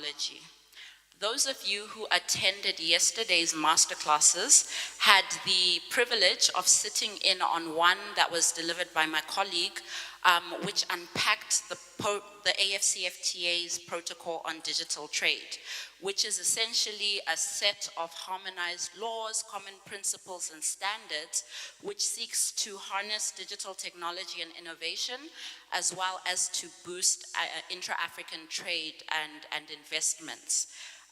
technology. Those of you who attended yesterday's masterclasses had the privilege of sitting in on one that was delivered by my colleague, which unpacked the AfCFTA's protocol on digital trade, which is essentially a set of harmonized laws, common principles, and standards, which seeks to harness digital technology and innovation, as well as to boost intra-African trade and investments.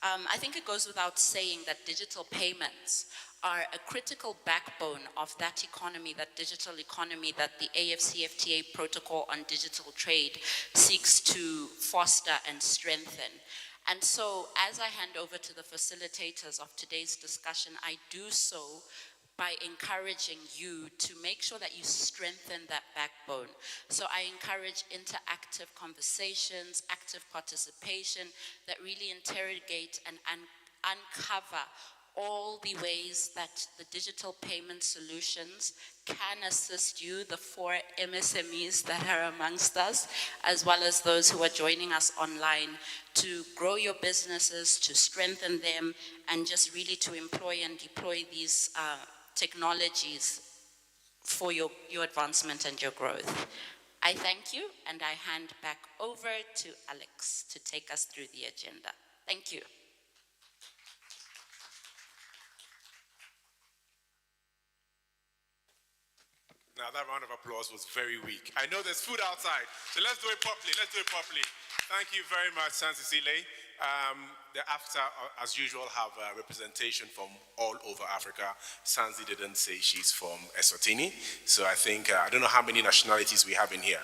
I think it goes without saying that digital payments are a critical backbone of that economy, that digital economy that the AfCFTA protocol on digital trade seeks to foster and strengthen. And so, as I hand over to the facilitators of today's discussion, I do so by encouraging you to make sure that you strengthen that backbone. So I encourage interactive conversations, active participation that really interrogate and uncover all the ways that the digital payment solutions can assist you, the 4 MSMEs that are amongst us, as well as those who are joining us online, to grow your businesses, to strengthen them, and just really to employ and deploy these technologies for your advancement and your growth. I thank you, and I hand back over to Alex to take us through the agenda. Thank you. Now that round of applause was very weak. I know there's food outside, so let's do it properly. Thank you very much, Sansisile. The AfCFTA, as usual, have representation from all over Africa. Sansi didn't say she's from Eswatini, so I think, I don't know how many nationalities we have in here.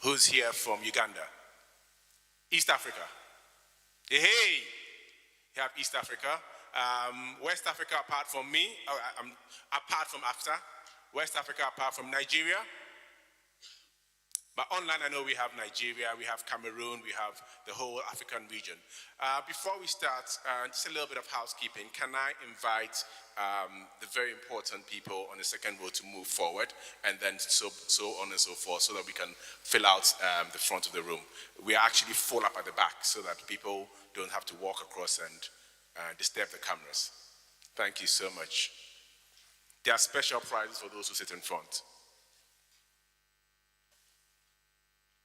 Who's here from Uganda? East Africa? Hey! You have East Africa. West Africa, apart from me, apart from AfCFTA. West Africa, apart from Nigeria. But online, I know we have Nigeria, we have Cameroon, we have the whole African region. Before we start, just a little bit of housekeeping. Can I invite the very important people on the second row to move forward, and then so on and so forth, so that we can fill out the front of the room. We are actually full up at the back, so that people don't have to walk across and disturb the cameras. Thank you so much. There are special prizes for those who sit in front.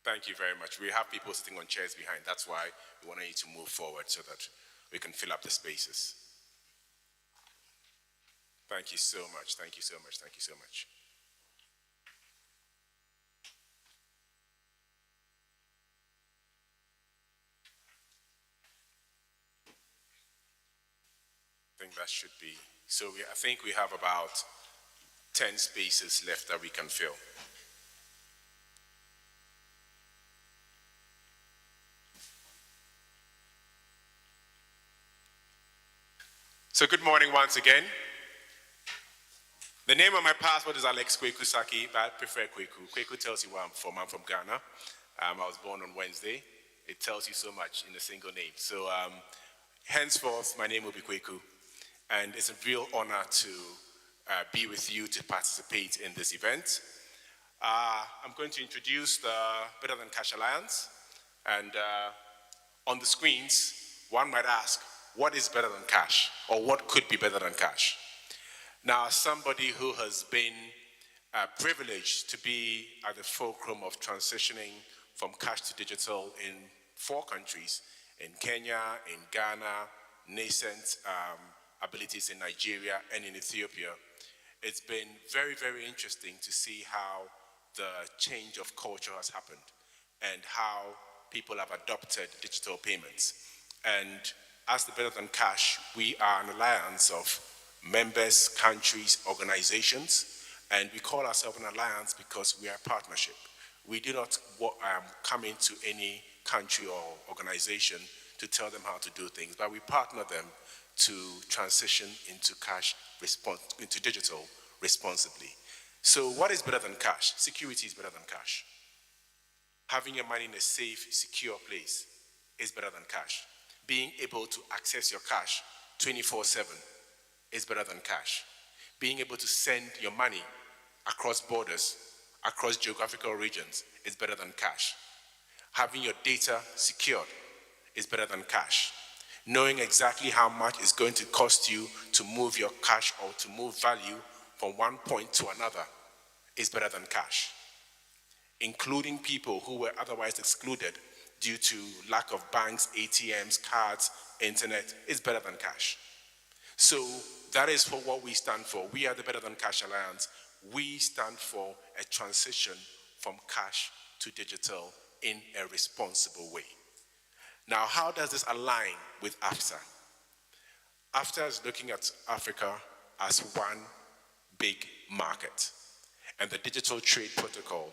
Thank you very much. We have people sitting on chairs behind. That's why we want you to move forward so that we can fill up the spaces. Thank you so much. Thank you so much. Thank you so much. I think that should be. So I think we have about 10 spaces left that we can fill. So good morning once again. The name on my passport is Alex Kweku Saki, but I prefer Kweku. Kweku tells you where I'm from. I'm from Ghana. I was born on Wednesday. It tells you so much in a single name. So henceforth, my name will be Kweku. And it's a real honor to be with you to participate in this event. I'm going to introduce the Better Than Cash Alliance. And on the screens, one might ask, what is better than cash? Or what could be better than cash? Now, as somebody who has been privileged to be at the fulcrum of transitioning from cash to digital in 4 countries, in Kenya, in Ghana, nascent abilities in Nigeria and in Ethiopia, it's been very, very interesting to see how the change of culture has happened and how people have adopted digital payments. And as the Better Than Cash, we are an alliance of members, countries, organizations, and we call ourselves an alliance because we are a partnership. We do not come into any country or organization to tell them how to do things, but we partner them to transition into into digital responsibly. So what is better than cash? Security is better than cash. Having your money in a safe, secure place is better than cash. Being able to access your cash 24/7 is better than cash. Being able to send your money across borders, across geographical regions is better than cash. Having your data secured is better than cash. Knowing exactly how much it's going to cost you to move your cash or to move value from one point to another is better than cash. Including people who were otherwise excluded due to lack of banks, ATMs, cards, internet, is better than cash. So that is for what we stand for. We are the Better Than Cash Alliance. We stand for a transition from cash to digital in a responsible way. Now, how does this align with AfCFTA? AfCFTA is looking at Africa as one big market, and the Digital Trade Protocol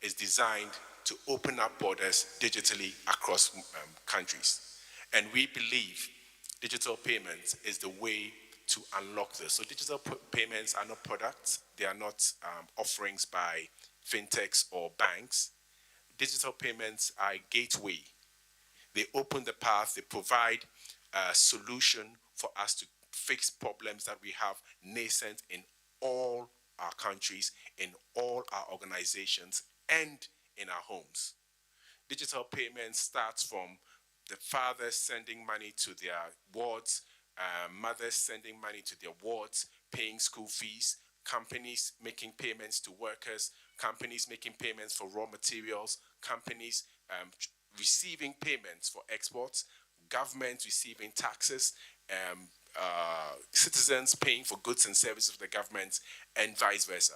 is designed to open up borders digitally across countries. And we believe digital payments is the way to unlock this. So digital payments are not products, they are not offerings by fintechs or banks. Digital payments are a gateway. They open the path, they provide a solution for us to fix problems that we have nascent in all our countries, in all our organizations, and in our homes. Digital payments starts from the fathers sending money to their wards, mothers sending money to their wards, paying school fees, companies making payments to workers, companies making payments for raw materials, companies receiving payments for exports, government receiving taxes, citizens paying for goods and services of the government, and vice versa.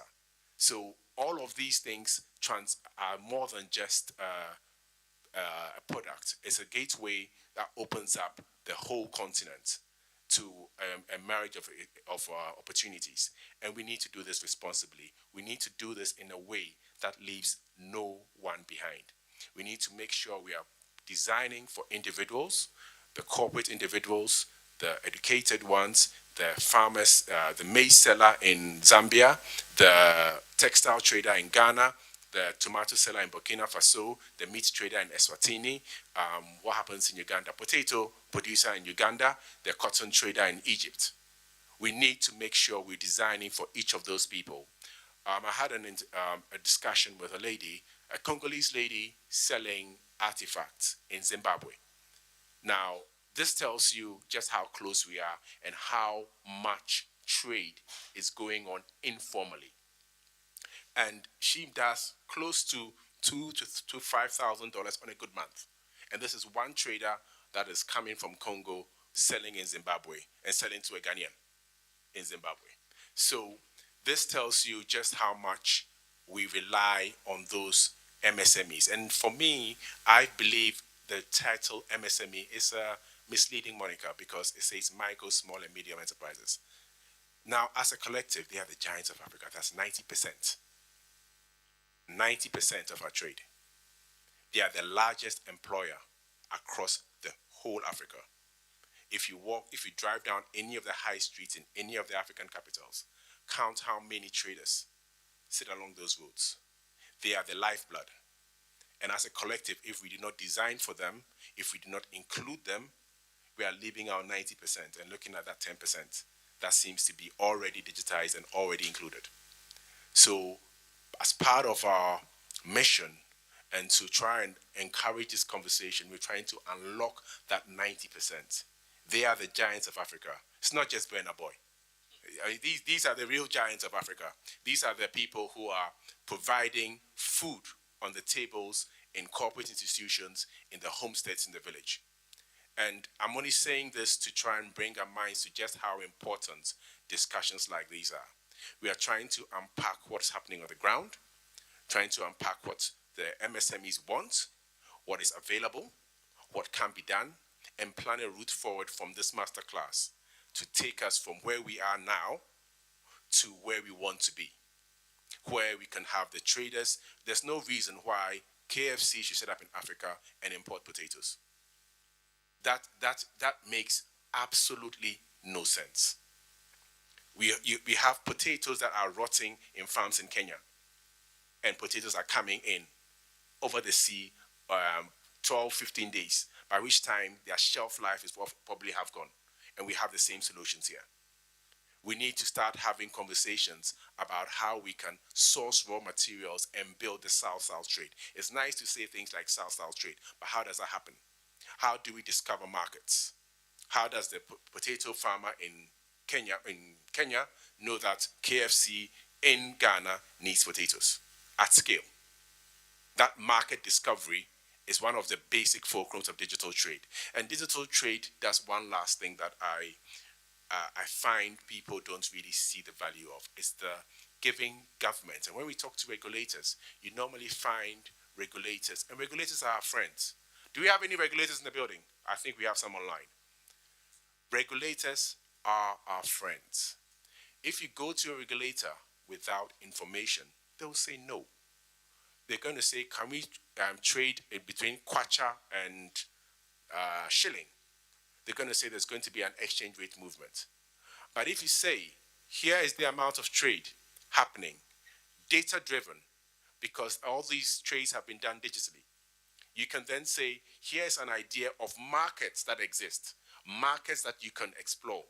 So all of these things are more than just a product. It's a gateway that opens up the whole continent to a marriage of opportunities. And we need to do this responsibly. We need to do this in a way that leaves no one behind. We need to make sure we are designing for individuals, the corporate individuals, the educated ones, the farmers, the maize seller in Zambia, the textile trader in Ghana, the tomato seller in Burkina Faso, the meat trader in Eswatini, what happens in Uganda, potato producer in Uganda, the cotton trader in Egypt. We need to make sure we're designing for each of those people. I had a discussion with a lady, a Congolese lady selling artifacts in Zimbabwe. Now, this tells you just how close we are and how much trade is going on informally. And she does close to $2,000 to $5,000 on a good month. And this is one trader that is coming from Congo, selling in Zimbabwe, and selling to a Ghanaian in Zimbabwe. So this tells you just how much we rely on those MSMEs. And for me, I believe the title MSME is a misleading moniker because it says micro, small, and medium enterprises. Now, as a collective, they are the giants of Africa. That's 90%. 90% of our trade. They are the largest employer across the whole Africa. If you drive down any of the high streets in any of the African capitals, count how many traders sit along those roads. They are the lifeblood. And as a collective, if we do not design for them, if we do not include them, we are leaving out 90% and looking at that 10% that seems to be already digitized and already included. So as part of our mission and to try and encourage this conversation, we're trying to unlock that 90%. They are the giants of Africa. It's not just Burna Boy. These are the real giants of Africa. These are the people who are providing food on the tables in corporate institutions, in the homesteads in the village. And I'm only saying this to try and bring our minds to just how important discussions like these are. We are trying to unpack what's happening on the ground, trying to unpack what the MSMEs want, what is available, what can be done, and plan a route forward from this masterclass to take us from where we are now to where we want to be, where we can have the traders. There's no reason why KFC should set up in Africa and import potatoes. That makes absolutely no sense. We have potatoes that are rotting in farms in Kenya, and potatoes are coming in over the sea 12, 15 days, by which time their shelf life is probably have gone, and we have the same solutions here. We need to start having conversations about how we can source raw materials and build the South-South trade. It's nice to say things like South-South trade, but how does that happen? How do we discover markets? How does the potato farmer in Kenya know that KFC in Ghana needs potatoes at scale? That market discovery is one of the basic fulcrums of digital trade. And digital trade does one last thing that I find people don't really see the value of. It's the giving government. And when we talk to regulators, you normally find regulators, and regulators are our friends. Do we have any regulators in the building? I think we have some online. Regulators are our friends. If you go to a regulator without information, they'll say no. They're going to say, can we trade between kwacha and shilling? They're going to say there's going to be an exchange rate movement. But if you say, here is the amount of trade happening, data driven, because all these trades have been done digitally, you can then say, here's an idea of markets that exist, markets that you can explore.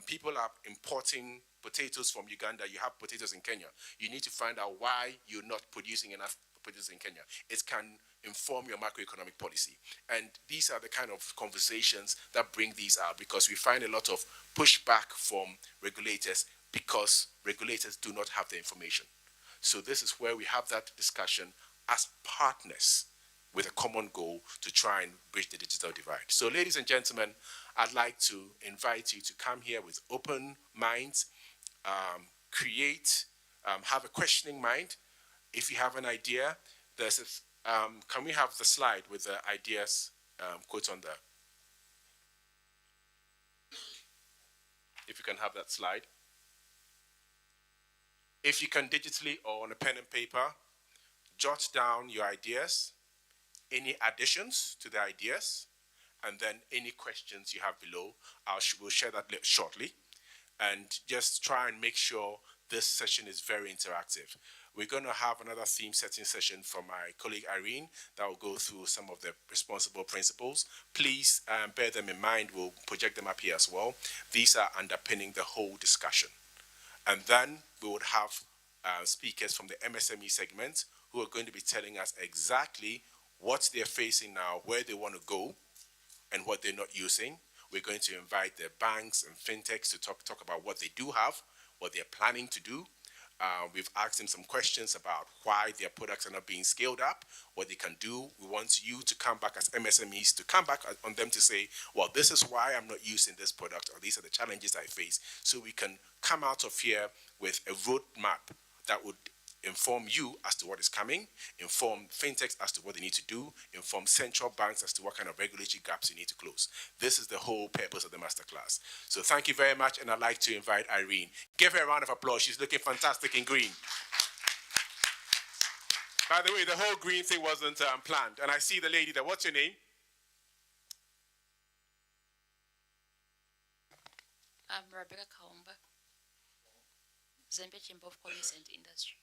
People are importing potatoes from Uganda. You have potatoes in Kenya. You need to find out why you're not producing enough potatoes in Kenya. It can inform your macroeconomic policy. And these are the kind of conversations that bring these out, because we find a lot of pushback from regulators because regulators do not have the information. So this is where we have that discussion as partners with a common goal to try and bridge the digital divide. So ladies and gentlemen, I'd like to invite you to come here with open minds, have a questioning mind. If you have an idea, can we have the slide with the ideas quote on there? If you can have that slide. If you can digitally or on a pen and paper, jot down your ideas, any additions to the ideas, and then any questions you have below. We'll share that shortly. And just try and make sure this session is very interactive. We're going to have another theme setting session from my colleague Irene that will go through some of the responsible principles. Please bear them in mind. We'll project them up here as well. These are underpinning the whole discussion. And then we would have speakers from the MSME segment who are going to be telling us exactly what they're facing now, where they want to go, and what they're not using. We're going to invite the banks and fintechs to talk about what they do have, what they're planning to do. We've asked them some questions about why their products are not being scaled up, what they can do. We want you to come back as MSMEs, to come back on them to say, well, this is why I'm not using this product, or these are the challenges I face. So we can come out of here with a roadmap that would inform you as to what is coming, inform fintechs as to what they need to do, inform central banks as to what kind of regulatory gaps you need to close. This is the whole purpose of the masterclass. So thank you very much, and I'd like to invite Irene. Give her a round of applause. She's looking fantastic in green. By the way, the whole green thing wasn't planned. And I see the lady there. What's your name? I'm Rebecca Kaumba, Zambia Chamber of Commerce and Industry.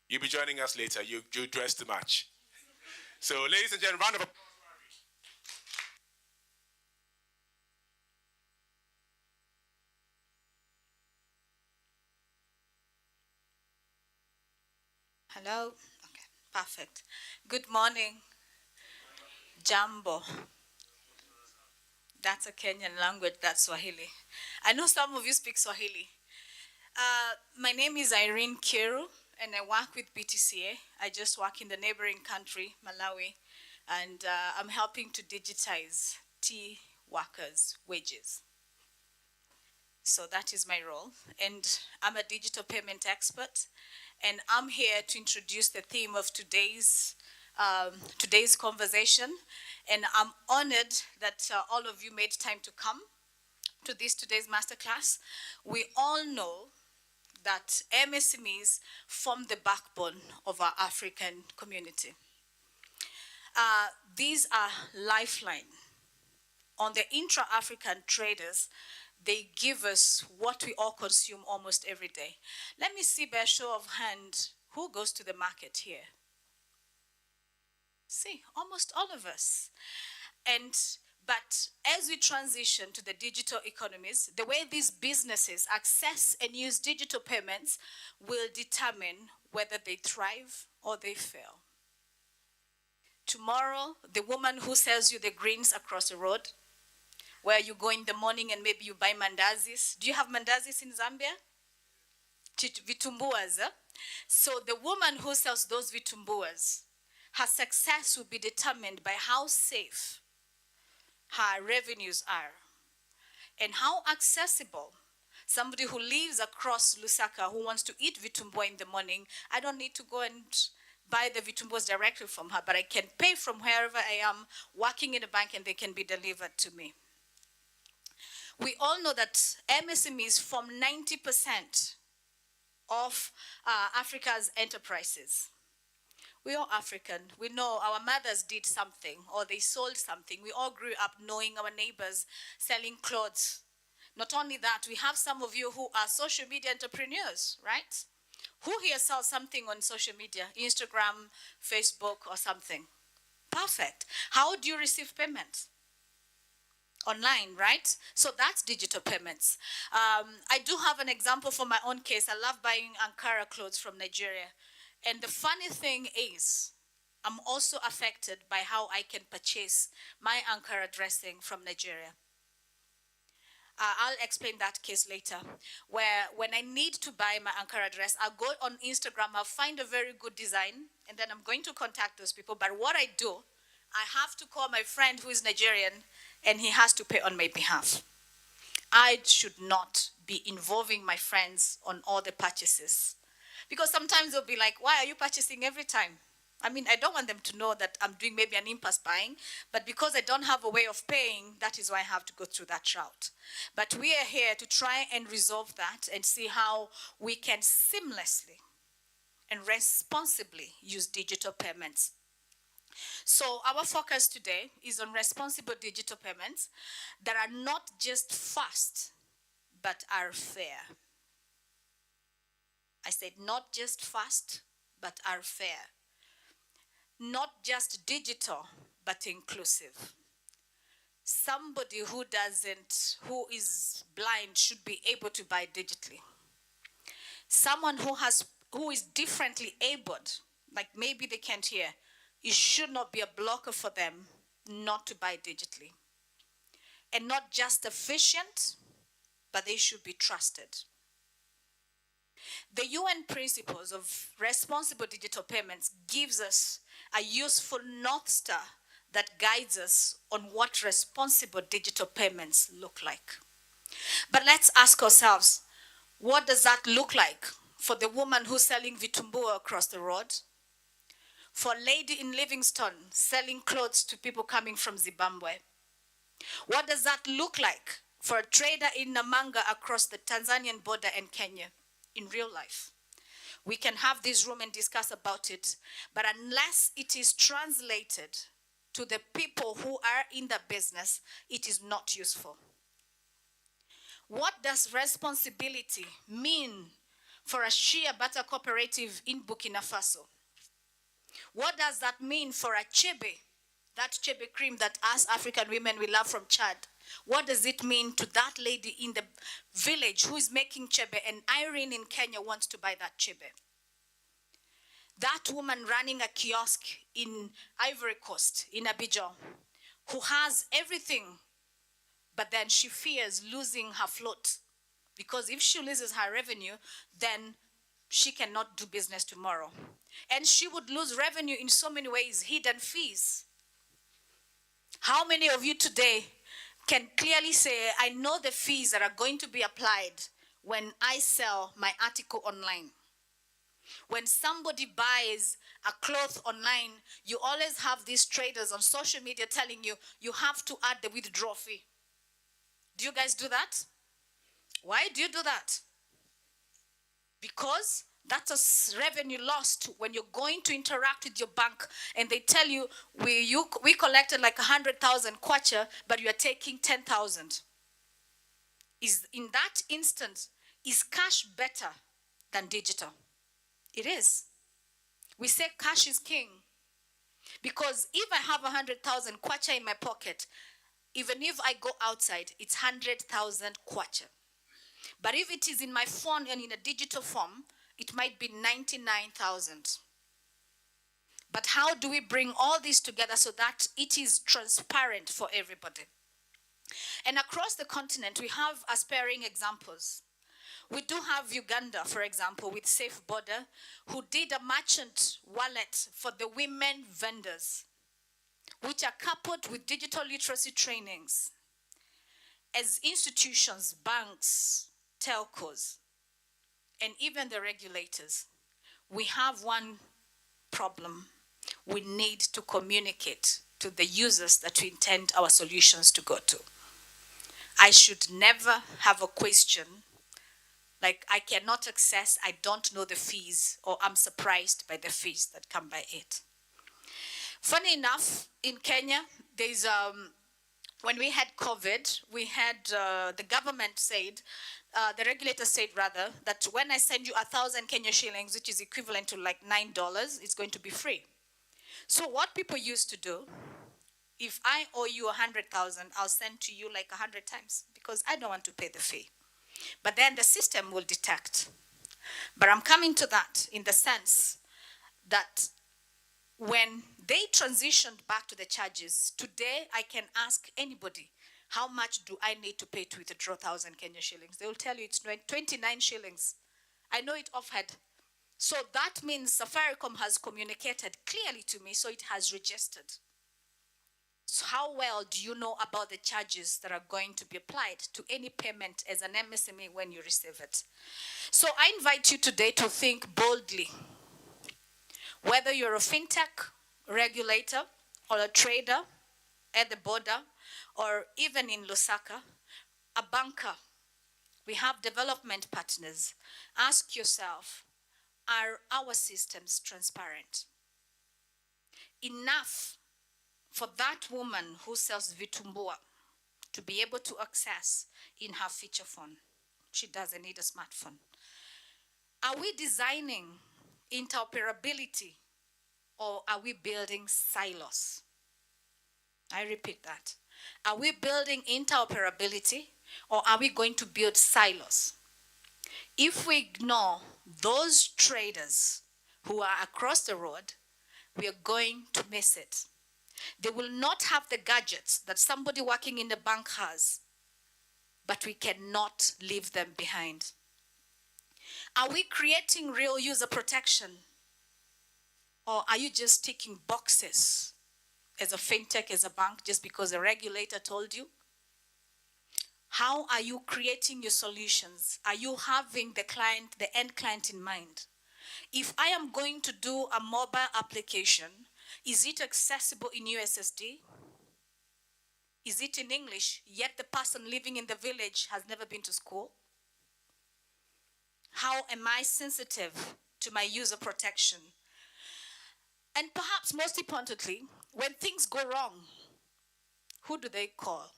You'll be joining us later. You dress to match. So, ladies and gentlemen, round of applause. Hello? Okay, perfect. Good morning. Jambo. That's a Kenyan language, that's Swahili. I know some of you speak Swahili. My name is Irene Kiru, and I work with BTCA. I just work in the neighboring country, Malawi, and I'm helping to digitize tea workers' wages. So that is my role. And I'm a digital payment expert, and I'm here to introduce the theme of today's conversation. And I'm honored that all of you made time to come to today's masterclass. We all know that MSMEs form the backbone of our African community. These are lifeline. On the intra-African traders, they give us what we all consume almost every day. Let me see by a show of hand, who goes to the market here? See, almost all of us. But as we transition to the digital economies, the way these businesses access and use digital payments will determine whether they thrive or they fail. Tomorrow, the woman who sells you the greens across the road, where you go in the morning and maybe you buy mandazis. Do you have mandazis in Zambia? Vitumbuas. So the woman who sells those vitumbuas, her success will be determined by how safe her revenues are and how accessible somebody who lives across Lusaka who wants to eat vitumbua in the morning. I don't need to go and buy the vitumbuas directly from her, but I can pay from wherever I am working in a bank and they can be delivered to me. We all know that MSMEs form 90% of Africa's enterprises. We are African. We know our mothers did something or they sold something. We all grew up knowing our neighbors selling clothes. Not only that, we have some of you who are social media entrepreneurs, right? Who here sells something on social media, Instagram, Facebook, or something? Perfect. How do you receive payments? Online, right? So that's digital payments. I do have an example for my own case. I love buying Ankara clothes from Nigeria. And the funny thing is, I'm also affected by how I can purchase my Ankara dressing from Nigeria. I'll explain that case later, where when I need to buy my Ankara dress, I'll go on Instagram, I'll find a very good design, and then I'm going to contact those people. But what I do, I have to call my friend who is Nigerian, and he has to pay on my behalf. I should not be involving my friends on all the purchases. Because sometimes they'll be like, why are you purchasing every time? I mean, I don't want them to know that I'm doing maybe an impulse buying, but because I don't have a way of paying, that is why I have to go through that route. But we are here to try and resolve that and see how we can seamlessly and responsibly use digital payments. So our focus today is on responsible digital payments that are not just fast, but are fair. I said not just fast, but are fair. Not just digital, but inclusive. Somebody who is blind should be able to buy digitally. Someone who is differently abled, like maybe they can't hear, it should not be a blocker for them not to buy digitally. And not just efficient, but they should be trusted. The UN principles of responsible digital payments gives us a useful North Star that guides us on what responsible digital payments look like. But let's ask ourselves, what does that look like for the woman who's selling vitumbua across the road? For a lady in Livingstone selling clothes to people coming from Zimbabwe? What does that look like for a trader in Namanga across the Tanzanian border and Kenya in real life? We can have this room and discuss about it, but unless it is translated to the people who are in the business, it is not useful. What does responsibility mean for a shea butter cooperative in Burkina Faso? What does that mean for a chebe, that chebe cream that us African women we love from Chad? What does it mean to that lady in the village who is making chebe and Irene in Kenya wants to buy that chebe? That woman running a kiosk in Ivory Coast, in Abidjan, who has everything, but then she fears losing her float. Because if she loses her revenue, then she cannot do business tomorrow. And she would lose revenue in so many ways, hidden fees. How many of you today can clearly say, I know the fees that are going to be applied when I sell my article online? When somebody buys a cloth online, you always have these traders on social media telling you, you have to add the withdrawal fee. Do you guys do that? Why do you do that? Because that's a revenue lost when you're going to interact with your bank and they tell you, we collected like 100,000 kwacha, but you are taking 10,000. In that instance, is cash better than digital? It is. We say cash is king. Because if I have 100,000 kwacha in my pocket, even if I go outside, it's 100,000 kwacha. But if it is in my phone and in a digital form, it might be 99,000. But how do we bring all this together so that it is transparent for everybody? And across the continent, we have aspiring examples. We do have Uganda, for example, with Safe Border, who did a merchant wallet for the women vendors, which are coupled with digital literacy trainings. As institutions, banks, telcos, and even the regulators, we have one problem. We need to communicate to the users that we intend our solutions to go to. I should never have a question like I cannot access, I don't know the fees, or I'm surprised by the fees that come by it. Funny enough, in Kenya, there's when we had COVID, we had the government said, the regulator said rather, that when I send you 1,000 Kenya shillings, which is equivalent to like $9, it's going to be free. So what people used to do, if I owe you 100,000, I'll send to you like 100 times because I don't want to pay the fee. But then the system will detect. But I'm coming to that in the sense that when they transitioned back to the charges, today I can ask anybody, how much do I need to pay to withdraw 1,000 Kenya shillings? They will tell you it's 29 shillings. I know it offhand. So that means Safaricom has communicated clearly to me, so it has registered. So how well do you know about the charges that are going to be applied to any payment as an MSME when you receive it? So I invite you today to think boldly. Whether you're a fintech regulator or a trader at the border or even in Lusaka, a banker, we have development partners. Ask yourself, are our systems transparent? Enough for that woman who sells vitumbua to be able to access in her feature phone. She doesn't need a smartphone. Are we designing interoperability or are we building silos? I repeat that. Are we building interoperability or are we going to build silos? If we ignore those traders who are across the road, we are going to miss it. They will not have the gadgets that somebody working in the bank has, but we cannot leave them behind. Are we creating real user protection? Or are you just ticking boxes as a fintech, as a bank, just because a regulator told you? How are you creating your solutions? Are you having the client, the end client in mind? If I am going to do a mobile application, is it accessible in USSD? Is it in English, yet the person living in the village has never been to school? How am I sensitive to my user protection? And perhaps most importantly, when things go wrong, who do they call?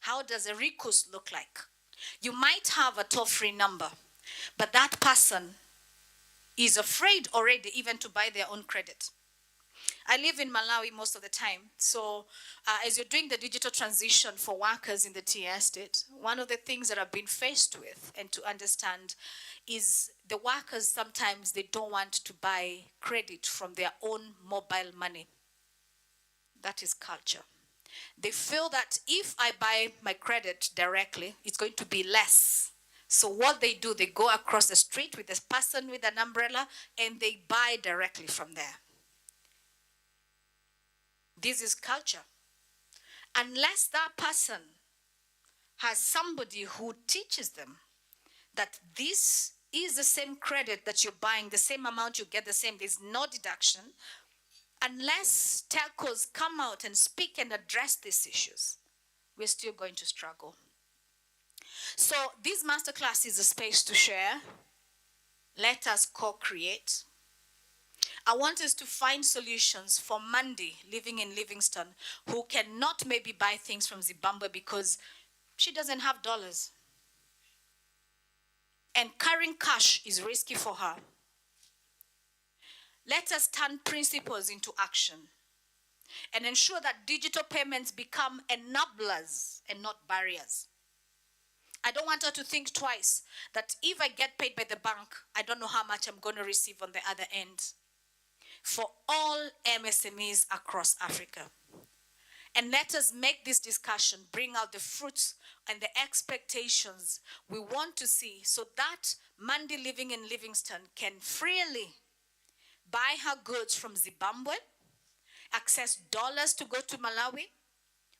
How does a recourse look like? You might have a toll-free number, but that person is afraid already even to buy their own credit. I live in Malawi most of the time, so as you're doing the digital transition for workers in the TIA estate, one of the things that I've been faced with and to understand is the workers sometimes they don't want to buy credit from their own mobile money. That is culture. They feel that if I buy my credit directly, it's going to be less. So what they do, they go across the street with this person with an umbrella and they buy directly from there. This is culture. Unless that person has somebody who teaches them that this is the same credit that you're buying, the same amount you get the same, there's no deduction. Unless telcos come out and speak and address these issues, we're still going to struggle. So this masterclass is a space to share. Let us co-create. I want us to find solutions for Mandy living in Livingston who cannot maybe buy things from Zimbabwe because she doesn't have dollars. And carrying cash is risky for her. Let us turn principles into action and ensure that digital payments become enablers and not barriers. I don't want her to think twice that if I get paid by the bank, I don't know how much I'm going to receive on the other end. for all MSMEs across Africa. And let us make this discussion bring out the fruits and the expectations we want to see so that Mandy living in Livingston can freely buy her goods from Zimbabwe, access dollars to go to Malawi,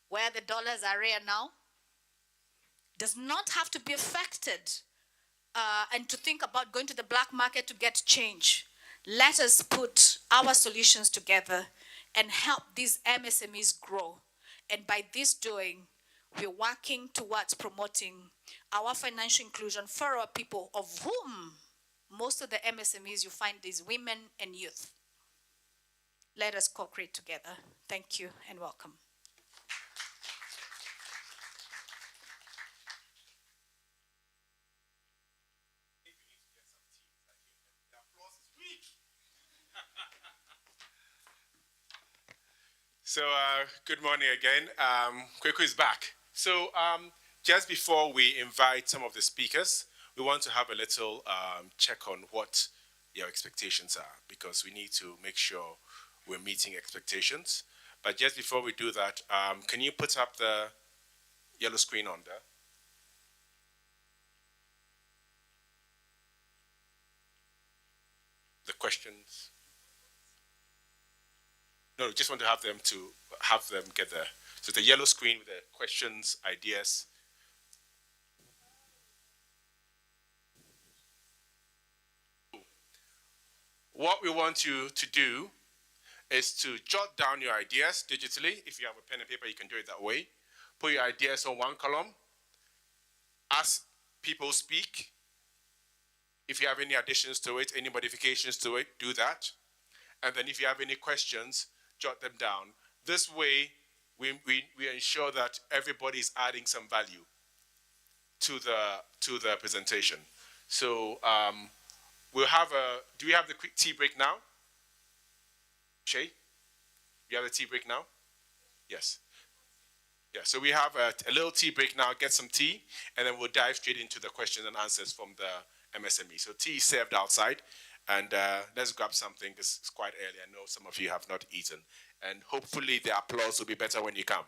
where the dollars are rare now, does not have to be affected and to think about going to the black market to get change. Let us put our solutions together and help these MSMEs grow. And by this doing, we're working towards promoting our financial inclusion for our people, of whom most of the MSMEs you find is women and youth. Let us co-create together. Thank you and welcome. So good morning again. Kweku is back. So just before we invite some of the speakers, we want to have a little check on what your expectations are, because we need to make sure we're meeting expectations. But just before we do that, can you put up the yellow screen on there? The questions. No, just want to have them get there. So the yellow screen with the questions, ideas. What we want you to do is to jot down your ideas digitally. If you have a pen and paper, you can do it that way. Put your ideas on one column. As people speak, if you have any additions to it, any modifications to it, do that. And then if you have any questions, jot them down. This way, we ensure that everybody is adding some value to the presentation. So we'll have do we have the quick tea break now? Shay, you have the tea break now? Yes. Yeah, so we have a little tea break now, get some tea, and then we'll dive straight into the questions and answers from the MSME. So tea is served outside. And let's grab something, because it's quite early. I know some of you have not eaten. And hopefully the applause will be better when you come.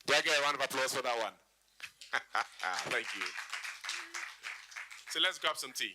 Do I get a round of applause for that one? Thank you. So let's grab some tea.